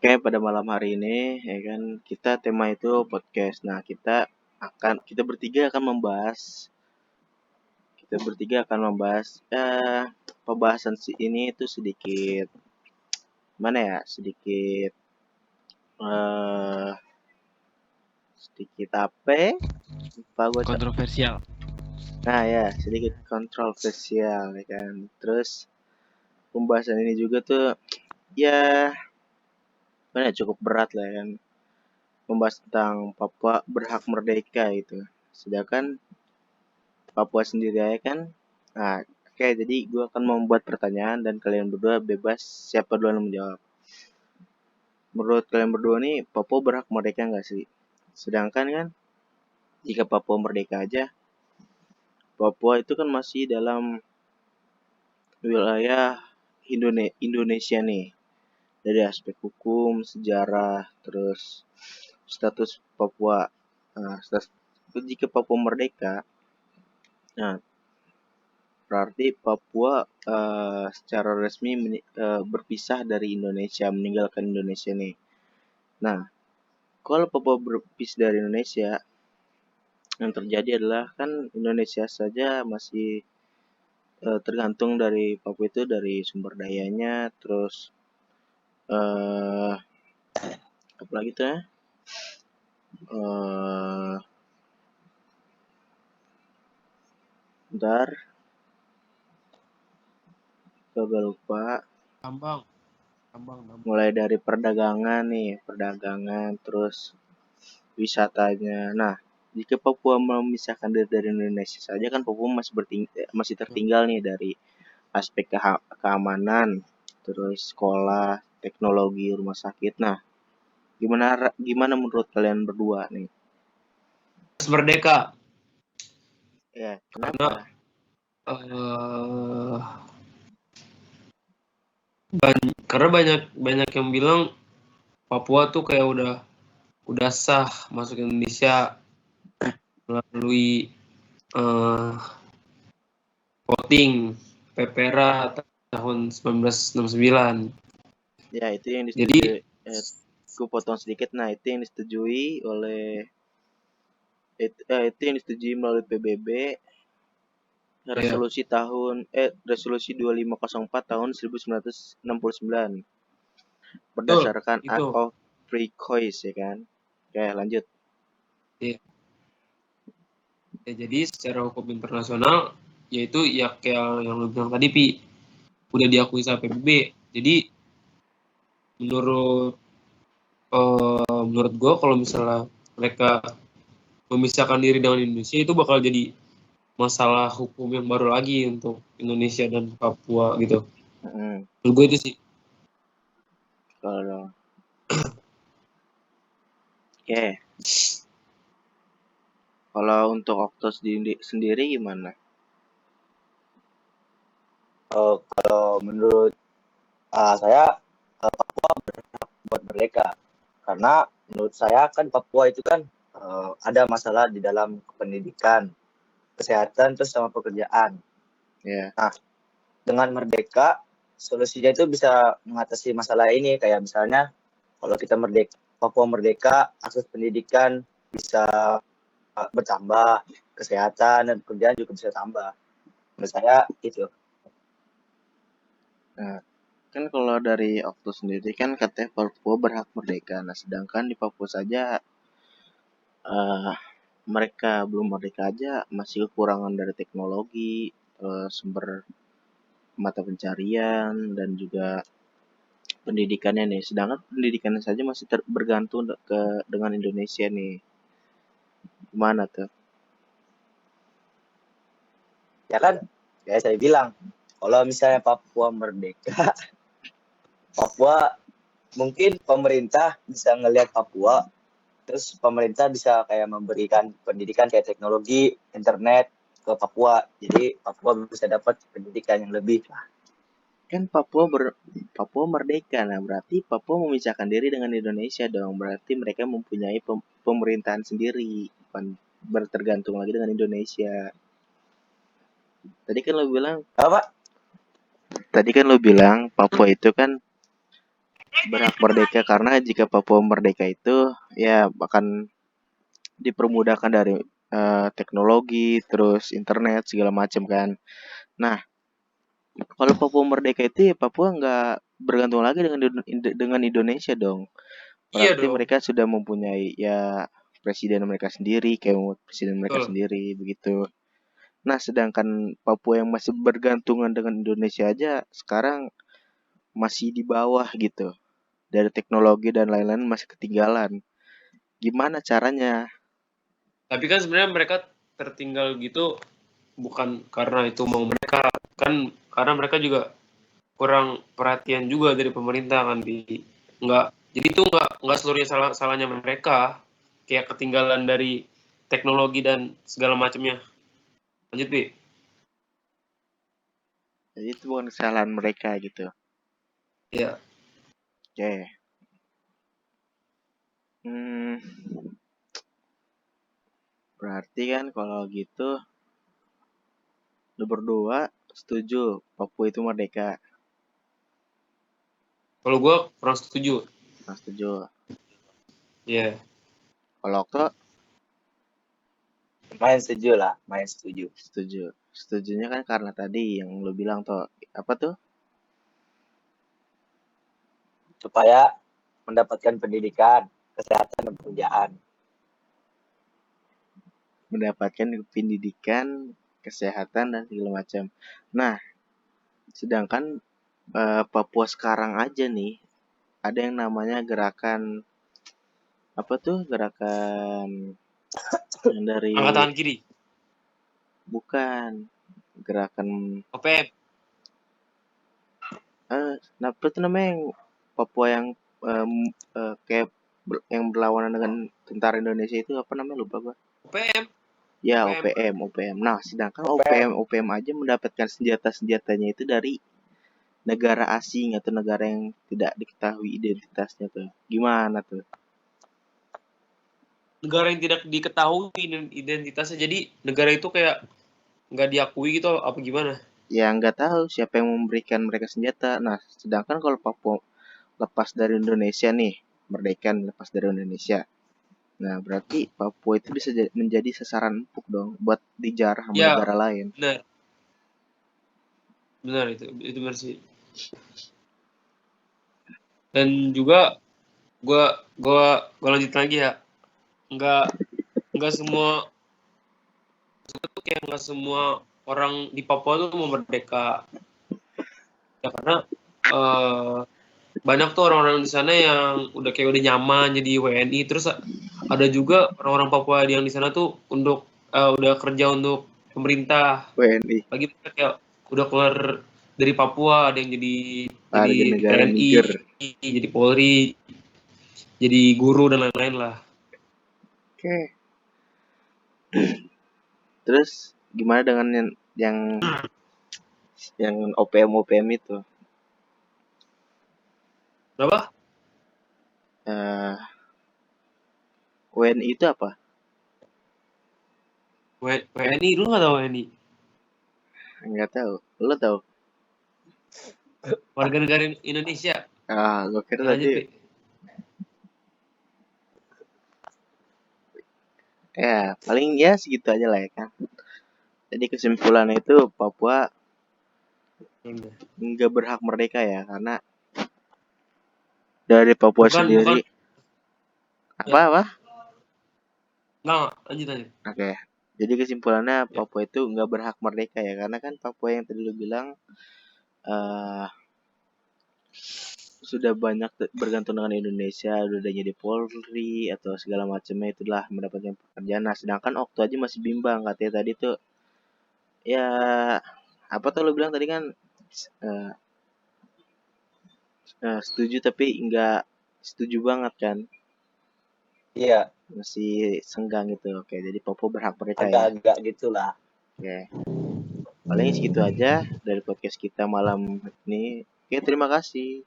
Oke, pada malam hari ini ya kan kita tema itu podcast. Nah, kita bertiga akan membahas pembahasan ini itu sedikit mana ya? Eh sedikit apa? Lupa gue. Kontroversial. Nah, ya, sedikit kontroversial ya kan. Terus pembahasan ini juga tuh ya mana ya, cukup berat lah ya kan. Membahas tentang Papua berhak merdeka itu. Sedangkan Papua sendiri ya kan. Nah, oke, jadi gue akan membuat pertanyaan dan kalian berdua bebas siapa duluan yang menjawab. Menurut kalian berdua nih, Papua berhak merdeka nggak sih? Sedangkan kan, jika Papua merdeka aja, Papua itu kan masih dalam wilayah Indonesia nih. Dari aspek hukum, sejarah, terus status Papua. Nah, jika Papua merdeka, nah berarti Papua secara resmi berpisah dari Indonesia, meninggalkan Indonesia nih. Nah, kalau Papua berpisah dari Indonesia, yang terjadi adalah kan Indonesia saja masih tergantung dari Papua itu dari sumber dayanya, terus eh apalagi tuh ya, bentar, coba lupa. Tambang. Mulai dari perdagangan, terus wisatanya. Nah, jika Papua memisahkan diri dari Indonesia saja kan Papua masih tertinggal nih dari aspek keamanan, terus sekolah, teknologi, rumah sakit. Nah, gimana menurut kalian berdua nih? Merdeka. Ya, Karena kenapa? eh karena banyak yang bilang Papua tuh kayak udah sah masuk Indonesia melalui eh voting PPRA tahun 1969. Ya, itu yang disetujui. Jadi Gue potong sedikit. Nah, itu yang disetujui itu yang disetujui melalui PBB ya resolusi 2504 tahun 1969 betul berdasarkan itu. Act of Precois ya kan. Oke, lanjut. Ya, jadi secara hukum internasional yaitu ya kayak yang lu bilang tadi udah diakui sama PBB. Jadi menurut menurut gue kalau misalnya mereka memisahkan diri dengan Indonesia itu bakal jadi masalah hukum yang baru lagi untuk Indonesia dan Papua gitu. Menurut gue itu sih. Kalau oke, kalau untuk Oktos sendiri gimana? Kalau menurut saya Papua berhak buat merdeka karena menurut saya kan Papua itu kan ada masalah di dalam pendidikan, kesehatan, terus sama pekerjaan. Ya. Nah, dengan merdeka solusinya itu bisa mengatasi masalah ini kayak misalnya kalau kita Papua merdeka, akses pendidikan bisa bertambah, kesehatan dan pekerjaan juga bisa tambah. Menurut saya itu. Nah, kan kalau dari Oktos sendiri kan katanya Papua berhak merdeka. Nah, sedangkan di Papua saja mereka belum merdeka aja masih kekurangan dari teknologi, sumber mata pencarian dan juga pendidikannya nih. Sedangkan pendidikannya saja masih bergantung dengan Indonesia nih. Gimana tuh? Ya kan, kayak saya bilang, kalau misalnya Papua merdeka, Papua mungkin pemerintah bisa ngelihat Papua, terus pemerintah bisa kayak memberikan pendidikan kayak teknologi, internet ke Papua. Jadi Papua bisa dapat pendidikan yang lebih lah. Kan Papua merdeka, nah berarti Papua memisahkan diri dengan Indonesia dong. Berarti mereka mempunyai pemerintahan sendiri, bukan bertergantung lagi dengan Indonesia. Tadi kan lo bilang Apa? Tadi kan lo bilang Papua itu kan berhak merdeka karena jika Papua merdeka itu ya akan dipermudahkan dari teknologi, terus internet segala macam kan. Nah, kalau Papua merdeka itu ya Papua nggak bergantung lagi dengan Indonesia dong. Iya Berarti dong, mereka sudah mempunyai ya presiden mereka sendiri, kayak presiden mereka betul. sendiri begitu. Nah, sedangkan Papua yang masih bergantungan dengan Indonesia aja sekarang masih di bawah gitu. Dari teknologi dan lain-lain masih ketinggalan. Gimana caranya? Tapi kan sebenarnya mereka tertinggal gitu bukan karena itu mau mereka, kan karena mereka juga kurang perhatian juga dari pemerintah kan nggak jadi itu nggak seluruhnya salahnya mereka, kayak ketinggalan dari teknologi dan segala macamnya. Lanjut Bi. Jadi itu bukan kesalahan mereka gitu. Ya, Oke. Hmm, berarti kan kalau gitu lu berdua setuju Papua itu merdeka. kalau gue kurang setuju. Nah, setuju. Ya, Kalau Okto Main setuju lah, main setuju. setuju. Setujunya kan karena tadi yang lu bilang tuh apa tuh? Supaya mendapatkan pendidikan, kesehatan, dan pekerjaan. Mendapatkan pendidikan, kesehatan dan segala macam. Nah, sedangkan Papua sekarang aja nih ada yang namanya gerakan apa tuh? Gerakan yang dari angkat tangan kiri. bukan gerakan OPM. apa tuh namanya yang Papua yang kayak yang berlawanan dengan tentara Indonesia itu apa namanya lupa gua. OPM. Ya OPM. OPM. Nah, sedangkan OPM. OPM aja mendapatkan senjata-senjatanya itu dari negara asing atau negara yang tidak diketahui identitasnya tuh. Gimana tuh? Negara yang tidak diketahui identitasnya, jadi negara itu kayak nggak diakui gitu apa gimana? Ya nggak tahu siapa yang memberikan mereka senjata. Nah, sedangkan kalau Papua lepas dari Indonesia nih, merdeka lepas dari Indonesia. Nah, berarti Papua itu bisa menjadi sasaran empuk dong buat dijarah sama Ya, negara lain. benar. Benar itu benar sih. Dan juga gua lanjut lagi ya. Nggak nggak semua kayak nggak semua orang di Papua tuh mau merdeka. Ya karena eh, banyak tuh orang-orang di sana yang udah nyaman jadi WNI, terus ada juga orang-orang Papua yang di sana tuh udah kerja untuk pemerintah. WNI, Lagi mereka kayak udah keluar dari Papua, ada yang jadi warga negara TNI, Niger. jadi Polri, jadi guru dan lain-lain lah. Oke. Terus gimana dengan yang OPM itu? Berapa? Eh, WNI itu apa? WNI, lu nggak tahu WNI? Nggak tahu. Lo tahu? Warga negara Indonesia. Gue kira Ya, lanjut, tadi. Pi. Ya, paling ya segitu aja lah ya kan. Jadi kesimpulannya itu Papua nggak berhak merdeka ya karena dari Papua Bukan, sendiri ya, apa? nggak, lanjut. Oke. Jadi kesimpulannya Ya, Papua itu nggak berhak merdeka ya karena kan Papua yang tadi lu bilang eh sudah banyak bergantung dengan Indonesia, udah jadi Polri atau segala macamnya itulah mendapatkan pekerjaan. Nah, sedangkan Okto aja masih bimbang katanya tadi tuh ya apa tuh lu bilang tadi kan eh, setuju tapi nggak setuju banget kan, Iya, masih senggang gitu. Oke, jadi Papua berhak merdeka ya. agak-agak gitulah. Oke, paling segitu aja dari podcast kita malam ini. Oke, terima kasih.